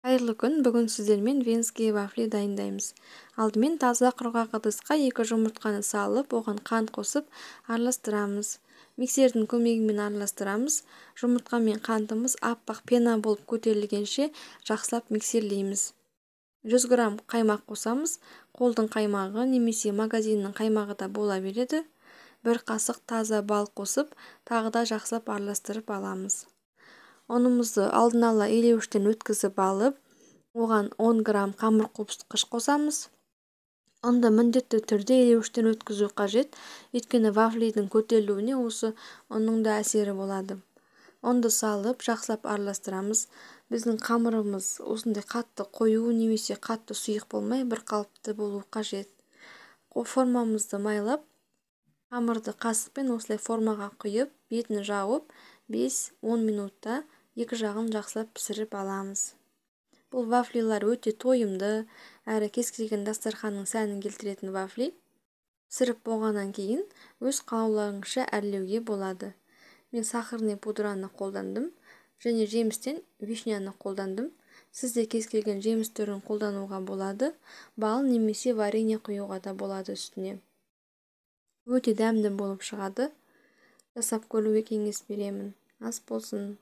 Қайырлы күн, бүгін сіздермен венский вафли дайындаймыз. Алдымен таза құрғақ ыдысқа 2 жұмыртқаны салып, оған қант қосып араластырамыз. Миксердің көмегімен араластырамыз. Жұмыртқа мен қантымыз аппақ пена болып көтерілгенше жақсылап миксерлейміз. 100 грамм қаймақ қосамыз. Қолдың қаймағы немесе магазиннің қаймағы да бола береді. 1 қасық таза бал қосып, тағы да жақсылап араластырып аламыз. Ұнымызды алдын ала илеуіштен өткізіп алып, оған 10 грамм қамыр қопсытқыш қосамыз. Ұнды міндетті түрде илеуіштен өткізу қажет, өйткені вафлидің көтерілуіне осы ұнның да әсері болады. Ұнды салып, жақсылап араластырамыз. Біздің қамырымыз осындай қатты қою немесе қатты сұйық болмай, бір қалыпты болу қажет. Формамызды майлап, қамырды қасықпен осылай формаға құйып, бетін жауып, 5-10 минутта екі жағын жақсылап пісіріп аламыз. Бұл вафлилар өте тойымды, әрі кез келген дастарханның сәнін келтіретін вафли. Пісіріп болғаннан кейін өз қалауларыңызша әрлеуге болады. Мен сахарный пудраны қолдандым, және жемістен вишняны қолдандым. Сізде кез келген жеміс түрін қолдануға болады. Бал немесе варенье құюға да болады үстіне. Өте дәмді болып шығады. Жасап көруге кеңес беремін. Ас болсын.